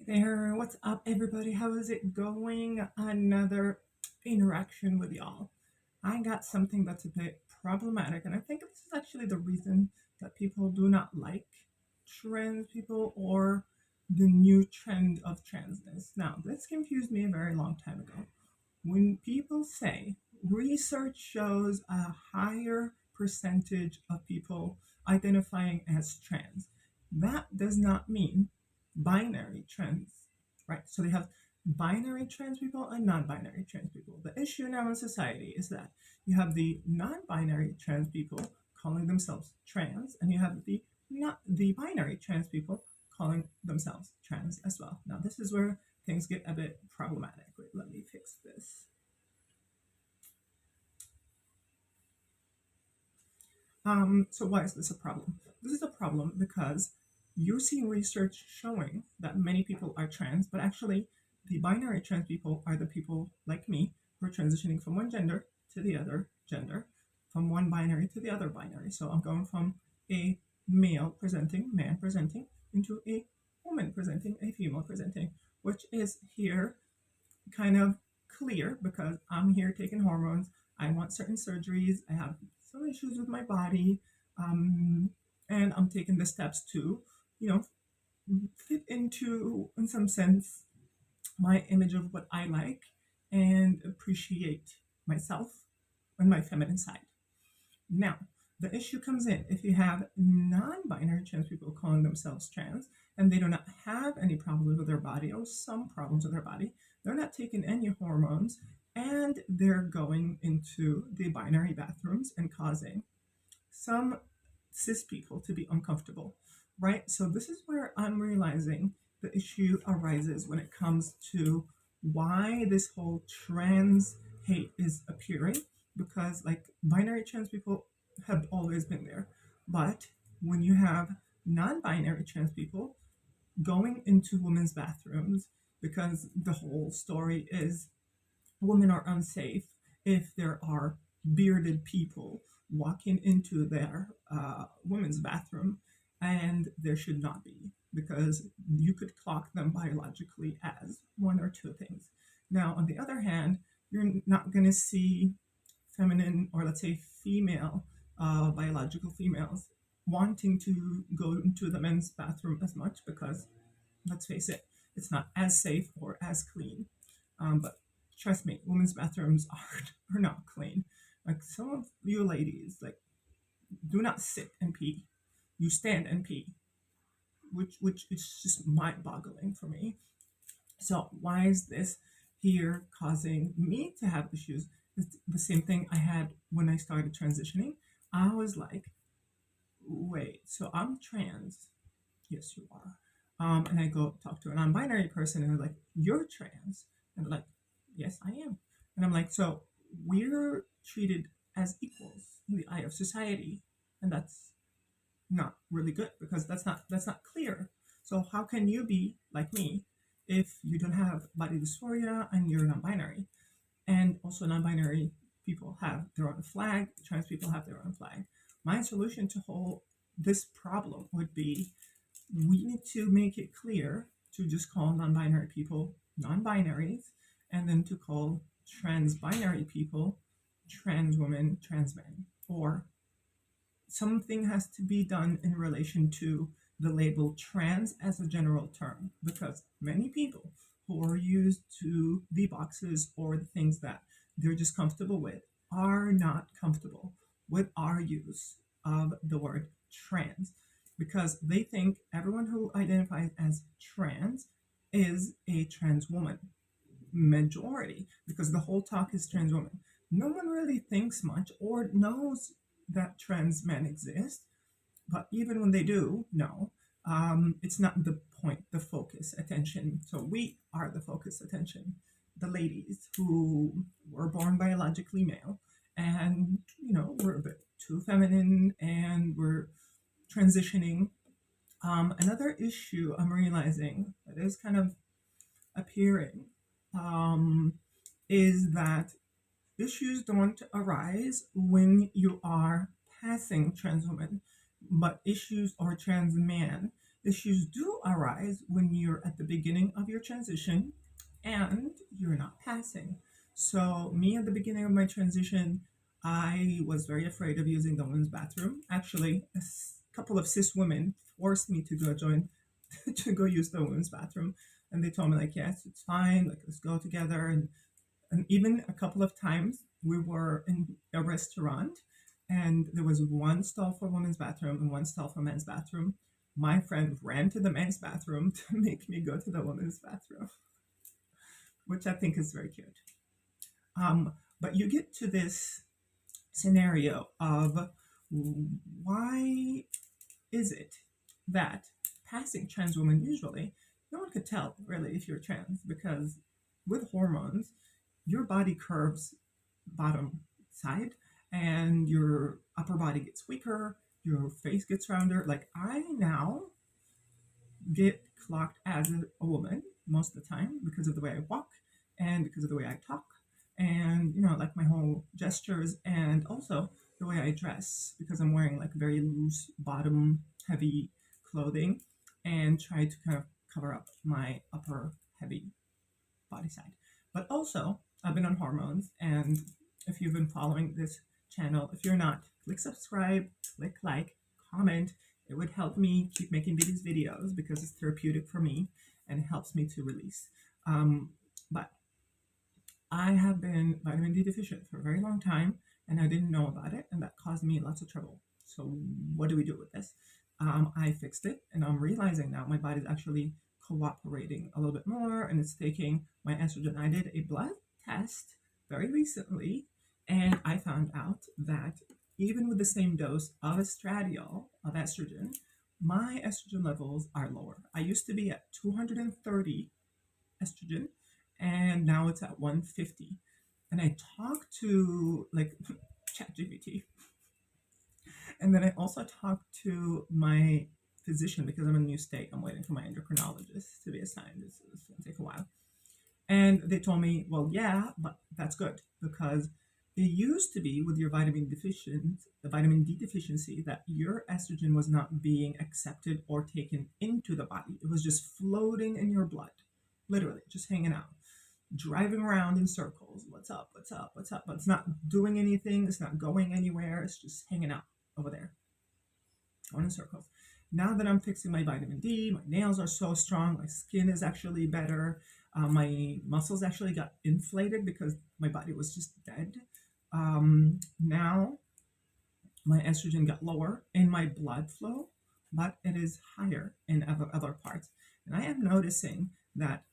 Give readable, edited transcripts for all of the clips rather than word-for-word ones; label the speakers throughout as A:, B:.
A: there, what's up, everybody? How is it going? Another interaction with y'all. I got something that's a bit problematic, and I think this is actually the reason that people do not like trans people or the new trend of transness. Now, this confused me a very long time ago. When people say research shows a higher percentage of people identifying as trans, that does not mean binary trans, right? So they have binary trans people and non-binary trans people. The issue now in society is that you have the non-binary trans people calling themselves trans, and you have the not the binary trans people calling themselves trans as well. Now this is where things get a bit problematic. Wait, let me fix this. So why is this a problem? This is a problem because you're seeing research showing that many people are trans, but actually the binary trans people are the people like me who are transitioning from one gender to the other gender, from one binary to the other binary. So I'm going from a male presenting, man presenting, into a woman presenting, a female presenting, which is here kind of clear because I'm here taking hormones. I want certain surgeries. I have some issues with my body. Um, and I'm taking the steps to, you know, fit into, in some sense, my image of what I like and appreciate myself and my feminine side. Now, the issue comes in if you have non binary trans people calling themselves trans and they do not have any problems with their body or some problems with their body, they're not taking any hormones, and they're going into the binary bathrooms and causing some cis people to be uncomfortable, right? So, this is where I'm realizing the issue arises when it comes to why this whole trans hate is appearing, because like binary trans people have always been there, but when you have non-binary trans people going into women's bathrooms, because the whole story is women are unsafe if there are bearded people walking into their women's bathroom, and there should not be, because you could clock them biologically as one or two things. Now, on the other hand, you're not going to see feminine, or let's say female, biological females wanting to go into the men's bathroom as much because, let's face it, it's not as safe or as clean. But trust me, women's bathrooms are not clean. Like some of you ladies, like do not sit and pee. You stand and pee, which is just mind-boggling for me. So why is this here causing me to have issues? It's the same thing I had when I started transitioning. I was like, wait, so I'm trans? Yes, you are. And I go talk to a non-binary person, and they're like, you're trans, and they're like, yes, I am. And I'm like, so we're treated as equals in the eye of society, and that's not really good because that's not clear. So how can you be like me if you don't have body dysphoria and you're non-binary? And also non-binary people have their own flag, trans people have their own flag. My solution to whole this problem would be we need to make it clear to just call non-binary people non-binaries, and then to call trans-binary people trans women, trans men, or something has to be done in relation to the label trans as a general term, because many people who are used to the boxes or the things that they're just comfortable with are not comfortable with our use of the word trans, because they think everyone who identifies as trans is a trans woman majority, because the whole talk is trans woman. No one really thinks much or knows that trans men exist, but even when they do know, it's not the point, the focus, attention. So we are the focus, attention. The ladies who were born biologically male, and we're a bit too feminine, and we're transitioning. Another issue I'm realizing that is kind of appearing, um, is that issues don't arise when you are passing trans woman, but issues are trans man Issues do arise when you're at the beginning of your transition and you're not passing. So, me at the beginning of my transition, I was very afraid of using the women's bathroom. Actually, couple of cis women forced me to go join, to go use the women's bathroom, and they told me like, yes, it's fine, like let's go together. And even a couple of times we were in a restaurant, and there was one stall for women's bathroom and one stall for men's bathroom. My friend ran to the men's bathroom to make me go to the women's bathroom, which I think is very cute. But you get to this scenario of why is it that passing trans women usually, no one could tell really if you're trans, because with hormones, your body curves bottom side and your upper body gets weaker, your face gets rounder. Like I now get clocked as a woman most of the time because of the way I walk and because of the way I talk and like my whole gestures and also the way I dress because I'm wearing like very loose bottom heavy clothing and try to kind of cover up my upper heavy body side. But also I've been on hormones, and if you've been following this channel, if you're not, click subscribe, click like, comment. It would help me keep making these videos because it's therapeutic for me and it helps me to release. But I have been vitamin D deficient for a very long time and I didn't know about it, and that caused me lots of trouble. So, what do we do with this? I fixed it, and I'm realizing now my body's actually cooperating a little bit more and it's taking my estrogen. I did a blood test very recently and I found out that even with the same dose of estradiol, of estrogen, my estrogen levels are lower. I used to be at 230 estrogen and now it's at 150. And I talked to like ChatGPT, and then I also talked to my physician because I'm in a new state. I'm waiting for my endocrinologist to be assigned. It's going to take a while. And they told me, well, yeah, but that's good because it used to be with your the vitamin D deficiency, that your estrogen was not being accepted or taken into the body. It was just floating in your blood, literally just hanging out, driving around in circles. What's up? What's up? What's up? But it's not doing anything. It's not going anywhere. It's just hanging out over there, going in circles. Now that I'm fixing my vitamin D, my nails are so strong. My skin is actually better. My muscles actually got inflated because my body was just dead. Now my estrogen got lower in my blood flow, but it is higher in other parts. And I am noticing that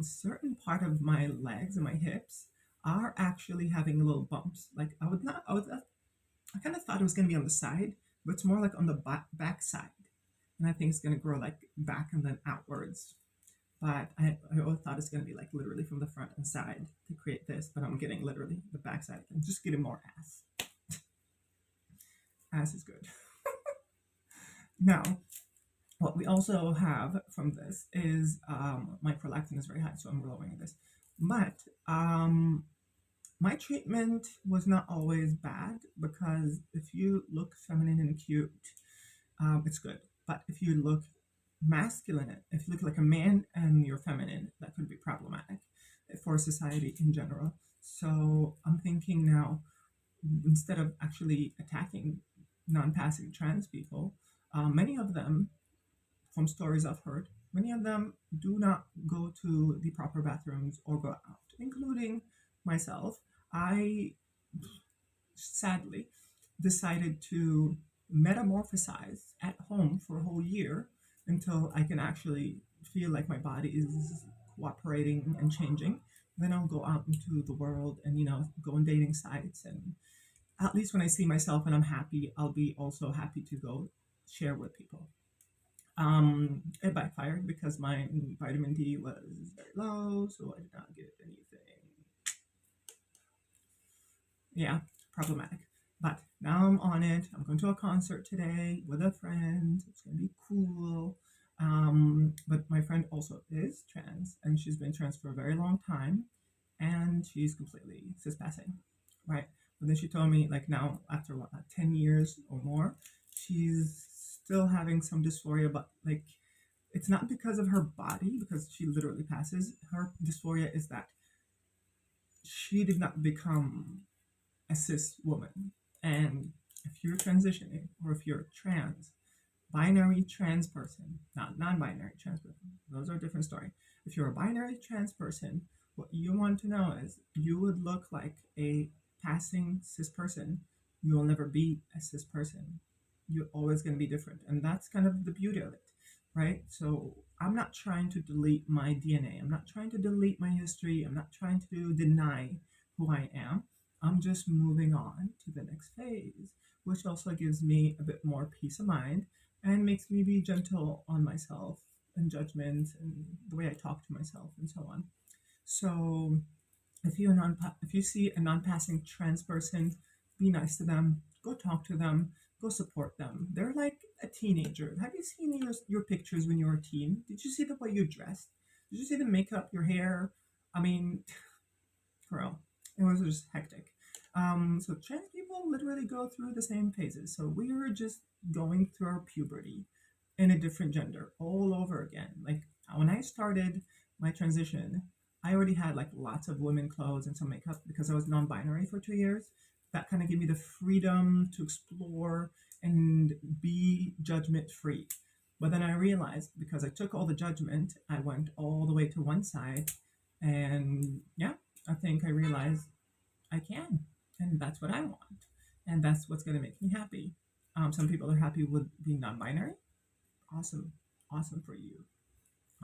A: certain part of my legs and my hips are actually having little bumps. Like I kind of thought it was going to be on the side, but it's more like on the back side. And I think it's going to grow like back and then outwards. But I always thought it's going to be like literally from the front and side to create this, but I'm getting literally the back side. I'm just getting more ass. Ass is good. Now, what we also have from this is my prolactin is very high, so I'm lowering this. But my treatment was not always bad because if you look feminine and cute, it's good. But if you look masculine, if you look like a man and you're feminine, that could be problematic for society in general. So I'm thinking now, instead of actually attacking non-passing trans people, many of them, from stories I've heard, many of them do not go to the proper bathrooms or go out, including myself. I sadly decided to metamorphosize at home for a whole year until I can actually feel like my body is cooperating and changing. Then I'll go out into the world and go on dating sites, and at least when I see myself and I'm happy, I'll be also happy to go share with people. It backfired because my vitamin D was very low, so I did not get anything. Yeah, problematic. But now I'm on it. I'm going to a concert today with a friend. It's going to be cool. But my friend also is trans, and she's been trans for a very long time, and she's completely cispassing, right? But then she told me, like now, after 10 years or more, she's still having some dysphoria, but like It's not because of her body, because she literally passes. Her dysphoria is that she did not become a cis woman. And if you're transitioning, or if you're trans, binary trans person, not non-binary trans person, those are a different story. If you're a binary trans person, what you want to know is you would look like a passing cis person. You will never be a cis person. You're always going to be different, and that's kind of the beauty of it, right? So I'm not trying to delete my DNA. I'm not trying to delete my history. I'm not trying to deny who I am. I'm just moving on to the next phase, which also gives me a bit more peace of mind and makes me be gentle on myself and judgment and the way I talk to myself and so on. So if you see a non-passing trans person, be nice to them. Go talk to them. Go support them. They're like a teenager. Have you seen your pictures when you were a teen? Did you see the way you dressed? Did you see the makeup, your hair? I mean, girl, it was just hectic. So trans people literally go through the same phases. So we were just going through our puberty in a different gender all over again. Like when I started my transition, I already had like lots of women clothes and some makeup because I was non-binary for 2 years. That kind of gave me the freedom to explore and be judgment free. But then I realized because I took all the judgment, I went all the way to one side. And yeah, I think I realized I can. And that's what I want. And that's what's going to make me happy. Some people are happy with being non binary. Awesome. Awesome for you.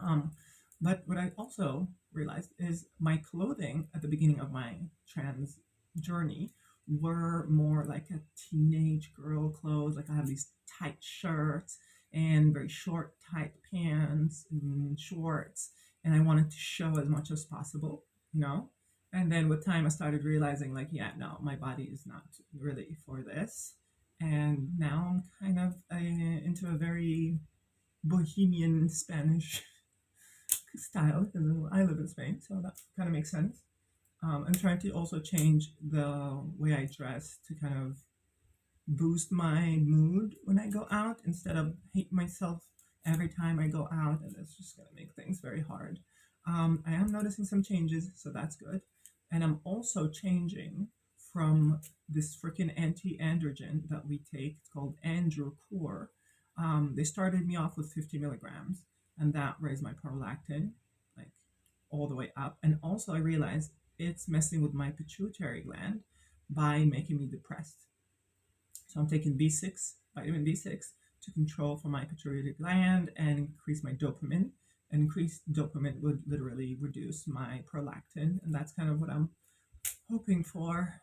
A: Um, but what I also realized is my clothing at the beginning of my trans journey were more like a teenage girl clothes. Like I have these tight shirts and very short, tight pants and shorts. And I wanted to show as much as possible, you know? And then with time, I started realizing, like, yeah, no, my body is not really for this. And now I'm kind of into a very bohemian Spanish style because I live in Spain, so that kind of makes sense. I'm trying to also change the way I dress to kind of boost my mood when I go out instead of hate myself every time I go out, and it's just gonna make things very hard. I am noticing some changes, so that's good. And I'm also changing from this freaking anti-androgen that we take. It's called Androcur. They started me off with 50 milligrams, and that raised my prolactin like all the way up. And also, I realized it's messing with my pituitary gland by making me depressed. So I'm taking B6, vitamin B6, to control for my pituitary gland and increase my dopamine. And increased dopamine would literally reduce my prolactin, and that's kind of what I'm hoping for.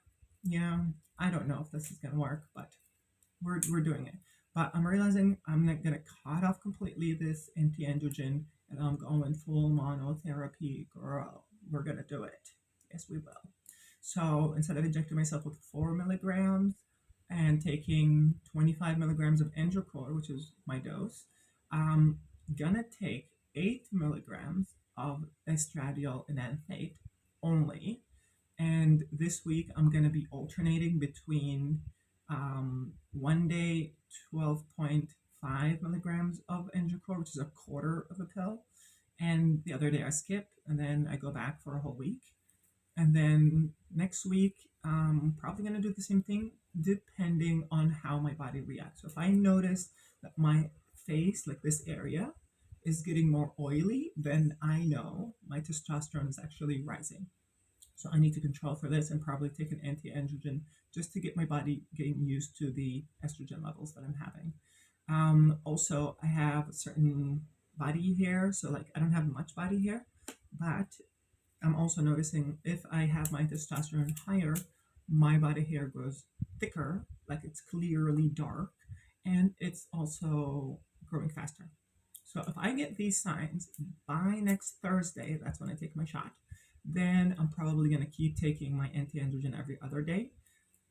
A: Yeah, I don't know if this is gonna work, but we're doing it. But I'm realizing I'm not gonna cut off completely this anti-androgen, and I'm going full monotherapy, girl. We're gonna do it. Yes, we will. So instead of injecting myself with 4 milligrams and taking 25 milligrams of Androcor, which is my dose, I'm gonna take 8 milligrams of estradiol enanthate only. And this week I'm gonna be alternating between one day 12.5 milligrams of Androcor, which is a quarter of a pill, and the other day I skip, and then I go back for a whole week. And then next week, I'm probably going to do the same thing depending on how my body reacts. So if I notice that my face, like this area, is getting more oily, then I know my testosterone is actually rising. So I need to control for this and probably take an anti-androgen just to get my body getting used to the estrogen levels that I'm having. Also, I have certain body hair. So like I don't have much body hair, but I'm also noticing if I have my testosterone higher, my body hair grows thicker, like it's clearly dark, and it's also growing faster. So if I get these signs by next Thursday, that's when I take my shot, then I'm probably going to keep taking my anti-androgen every other day.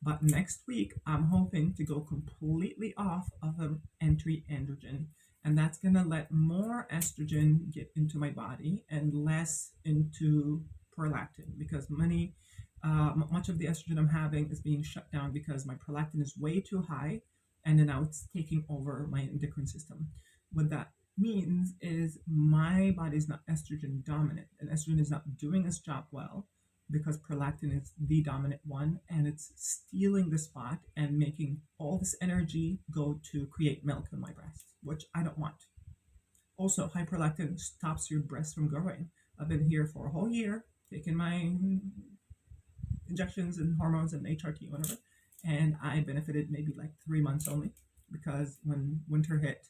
A: But next week, I'm hoping to go completely off of an anti-androgen, and that's going to let more estrogen get into my body and less into prolactin because much of the estrogen I'm having is being shut down because my prolactin is way too high, and then now it's taking over my endocrine system. With that means is my body is not estrogen dominant, and estrogen is not doing its job well because prolactin is the dominant one, and it's stealing the spot and making all this energy go to create milk in my breast, which I don't want. Also, high prolactin stops your breast from growing. I've been here for a whole year taking my injections and hormones and HRT, whatever, and I benefited maybe like 3 months only because when winter hit,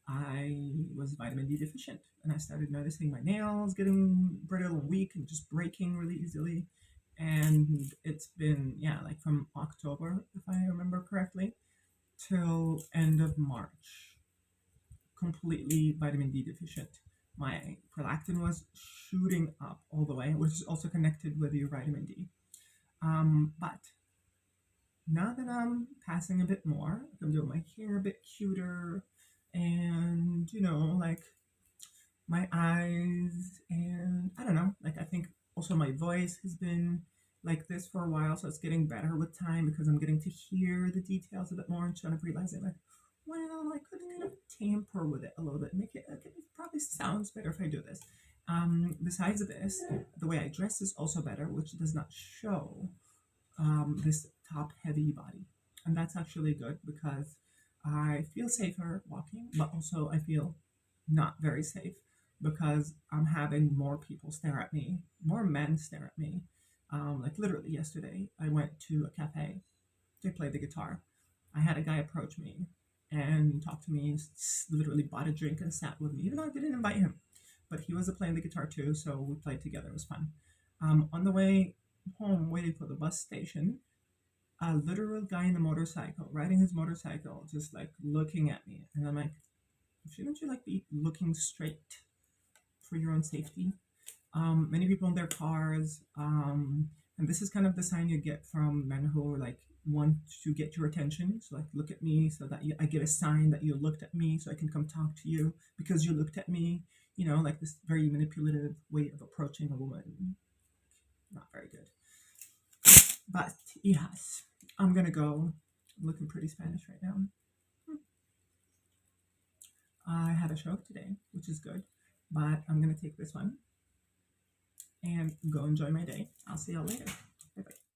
A: I was vitamin D deficient, and I started noticing my nails getting brittle and weak and just breaking really easily. And it's been, yeah, like from October, if I remember correctly, till end of March, completely vitamin D deficient. My prolactin was shooting up all the way, which is also connected with your vitamin D. But now that I'm passing a bit more, I'm doing my hair a bit cuter, and like my eyes, and I don't know, like I think also my voice has been like this for a while, so it's getting better with time because I'm getting to hear the details a bit more and trying to realizing like, well, I could kind of tamper with it a little bit, make it, like, it probably sounds better if I do this. Besides this, the way I dress is also better, which does not show this top heavy body. And that's actually good because I feel safer walking, but also I feel not very safe because I'm having more people stare at me, more men stare at me. Like literally yesterday, I went to a cafe to play the guitar. I had a guy approach me and talk to me, literally bought a drink and sat with me, even though I didn't invite him. But he was playing the guitar too, so we played together. It was fun. On the way home, waiting for the bus station, a literal guy in a motorcycle, riding his motorcycle, just like looking at me. And I'm like, shouldn't you like be looking straight for your own safety? Many people in their cars, and this is kind of the sign you get from men who like want to get your attention. So like, look at me, so that I get a sign that you looked at me, so I can come talk to you because you looked at me. Like this very manipulative way of approaching a woman. Not very good. But yes, I'm gonna go. I'm looking pretty Spanish right now. I had a show today, which is good, but I'm gonna take this one and go enjoy my day. I'll see y'all later. Bye bye.